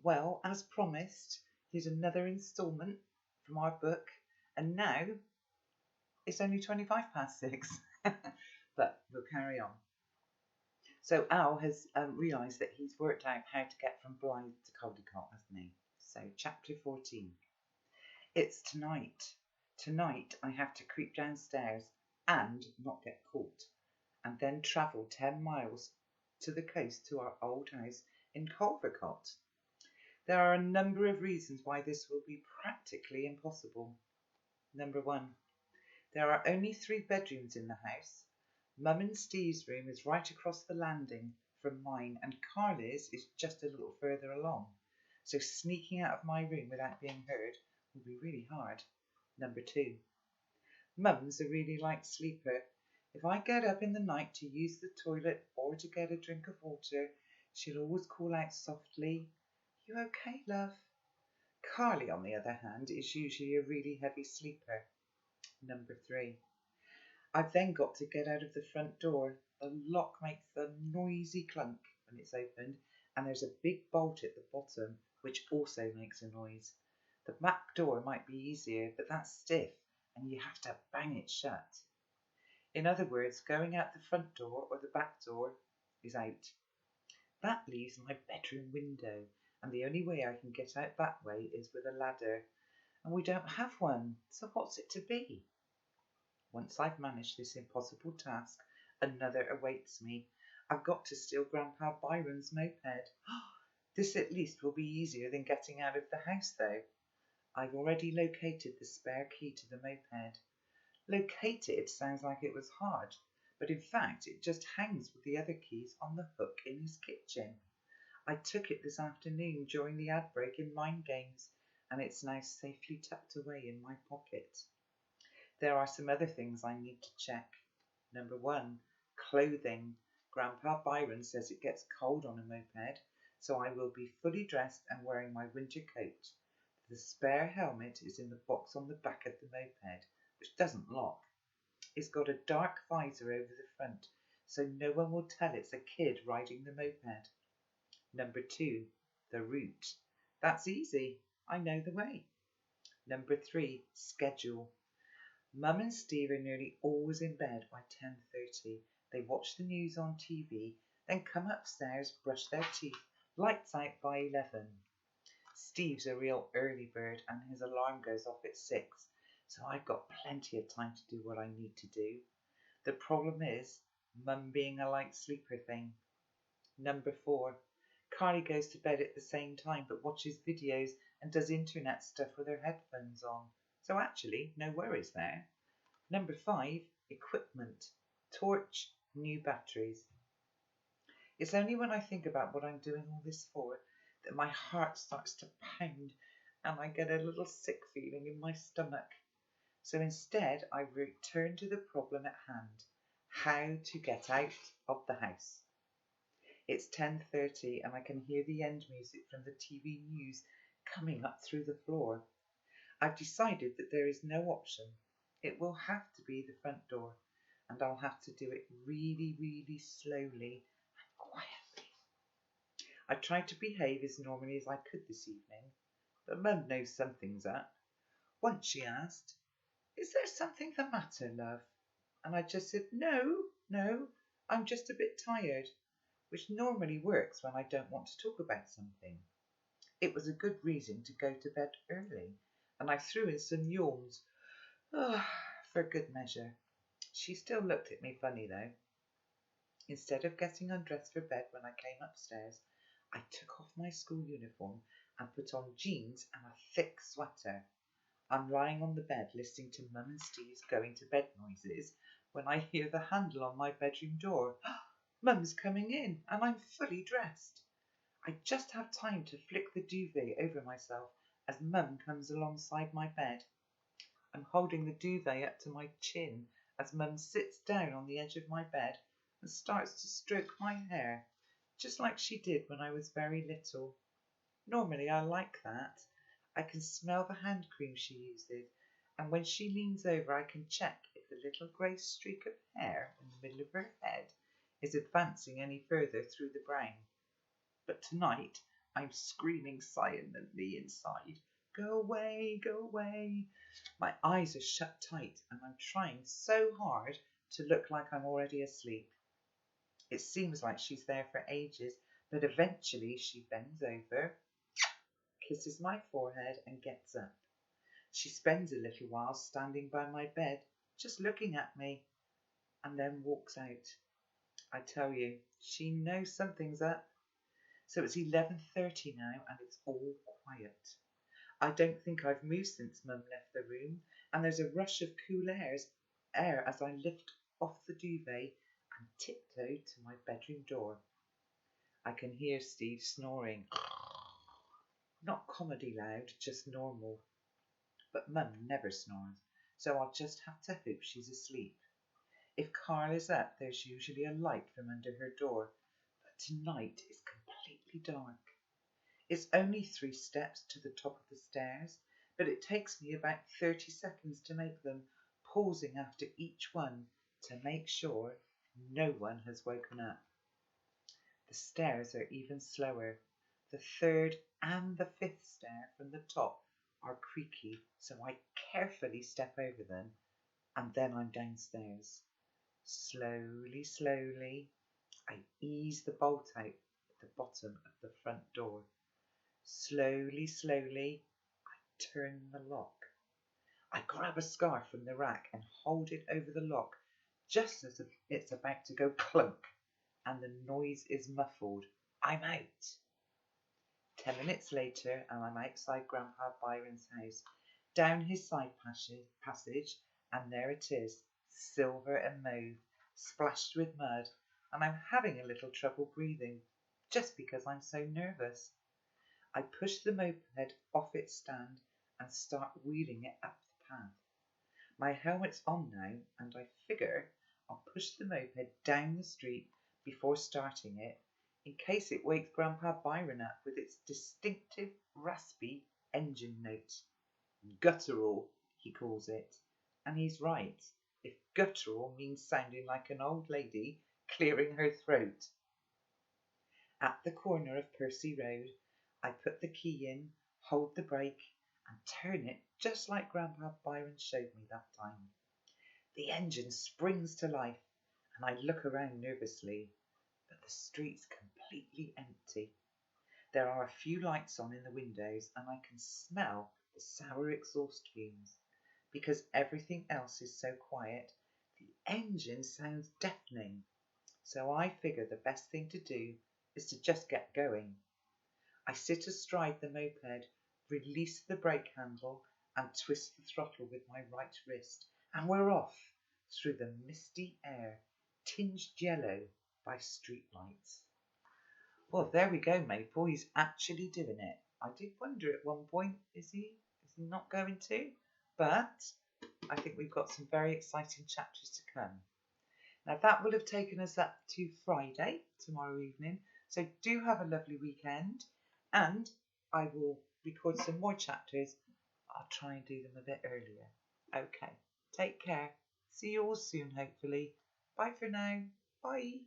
Well, as promised, here's another instalment from our book, and now it's only 25 past 6, but we'll carry on. So Al has realised that he's worked out how to get from Blythe to Caldecott, hasn't he? So chapter 14. It's tonight. Tonight I have to creep downstairs and not get caught, and then travel 10 miles to the coast to our old house in Calvercott. There are a number of reasons why this will be practically impossible. Number 1. There are only 3 bedrooms in the house. Mum and Steve's room is right across the landing from mine, and Carly's is just a little further along. So sneaking out of my room without being heard will be really hard. Number 2. Mum's a really light sleeper. If I get up in the night to use the toilet or to get a drink of water, she'll always call out softly, "You okay, love?" Carly, on the other hand, is usually a really heavy sleeper. Number 3. I've then got to get out of the front door. The lock makes a noisy clunk when it's opened, and there's a big bolt at the bottom which also makes a noise. The back door might be easier, but that's stiff and you have to bang it shut. In other words, going out the front door or the back door is out. That leaves my bedroom window, and the only way I can get out that way is with a ladder, and we don't have one, so what's it to be? Once I've managed this impossible task, another awaits me. I've got to steal Grandpa Byron's moped. This at least will be easier than getting out of the house, though. I've already located the spare key to the moped. Located sounds like it was hard, but in fact it just hangs with the other keys on the hook in his kitchen. I took it this afternoon during the ad break in Mind Games, and it's now safely tucked away in my pocket. There are some other things I need to check. Number 1, clothing. Grandpa Byron says it gets cold on a moped, so I will be fully dressed and wearing my winter coat. The spare helmet is in the box on the back of the moped, which doesn't lock. It's got a dark visor over the front, so no one will tell it's a kid riding the moped. Number 2, the route. That's easy. I know the way. Number 3, schedule. Mum and Steve are nearly always in bed by 10:30. They watch the news on TV, then come upstairs, brush their teeth, lights out by 11. Steve's a real early bird and his alarm goes off at 6, so I've got plenty of time to do what I need to do. The problem is Mum being a light sleeper thing. Number 4, Carly goes to bed at the same time but watches videos and does internet stuff with her headphones on. So actually, no worries there. Number 5, equipment. Torch, new batteries. It's only when I think about what I'm doing all this for that my heart starts to pound and I get a little sick feeling in my stomach. So instead, I return to the problem at hand. How to get out of the house. It's 10:30 and I can hear the end music from the TV news coming up through the floor. I've decided that there is no option. It will have to be the front door, and I'll have to do it really, really slowly and quietly. I tried to behave as normally as I could this evening, but Mum knows something's up. Once she asked, "Is there something the matter, love?" And I just said, No, I'm just a bit tired, which normally works when I don't want to talk about something. It was a good reason to go to bed early, and I threw in some yawns, for good measure. She still looked at me funny though. Instead of getting undressed for bed when I came upstairs, I took off my school uniform and put on jeans and a thick sweater. I'm lying on the bed listening to Mum and Steve's going to bed noises when I hear the handle on my bedroom door. Mum's coming in and I'm fully dressed. I just have time to flick the duvet over myself as Mum comes alongside my bed. I'm holding the duvet up to my chin as Mum sits down on the edge of my bed and starts to stroke my hair, just like she did when I was very little. Normally I like that. I can smell the hand cream she uses, and when she leans over I can check if the little grey streak of hair in the middle of her head is advancing any further through the brown. But tonight I'm screaming silently inside. Go away, go away. My eyes are shut tight and I'm trying so hard to look like I'm already asleep. It seems like she's there for ages, but eventually she bends over, kisses my forehead and gets up. She spends a little while standing by my bed, just looking at me, and then walks out. I tell you, she knows something's up. So it's 11:30 now and it's all quiet. I don't think I've moved since Mum left the room, and there's a rush of cool air as I lift off the duvet and tiptoe to my bedroom door. I can hear Steve snoring. Not comedy loud, just normal. But Mum never snores, so I'll just have to hope she's asleep. If Carl is up, there's usually a light from under her door, but tonight it's completely dark. It's only 3 steps to the top of the stairs, but it takes me about 30 seconds to make them, pausing after each one to make sure no one has woken up. The stairs are even slower. The 3rd and the 5th stair from the top are creaky, so I carefully step over them, and then I'm downstairs. Slowly, slowly, I ease the bolt out at the bottom of the front door. Slowly, slowly, I turn the lock. I grab a scarf from the rack and hold it over the lock, just as it's about to go clunk, and the noise is muffled. I'm out. 10 minutes later, and I'm outside Grandpa Byron's house, down his side passage, and there it is, silver and mauve, splashed with mud, and I'm having a little trouble breathing, just because I'm so nervous. I push the moped off its stand and start wheeling it up the path. My helmet's on now, and I figure I'll push the moped down the street before starting it, in case it wakes Grandpa Byron up with its distinctive raspy engine note. Guttural, he calls it, and he's right, if guttural means sounding like an old lady clearing her throat. At the corner of Percy Road, I put the key in, hold the brake, and turn it just like Grandpa Byron showed me that time. The engine springs to life, and I look around nervously, but the street's completely empty. There are a few lights on in the windows, and I can smell the sour exhaust fumes. Because everything else is so quiet, the engine sounds deafening. So I figure the best thing to do is to just get going. I sit astride the moped, release the brake handle, and twist the throttle with my right wrist, and we're off through the misty air, tinged yellow by street lights. Well, there we go, Maple. He's actually doing it. I did wonder at one point, is he not going to? But I think we've got some very exciting chapters to come. Now that will have taken us up to Friday, tomorrow evening. So do have a lovely weekend, and I will record some more chapters. I'll try and do them a bit earlier. Okay, take care. See you all soon, hopefully. Bye for now. Bye.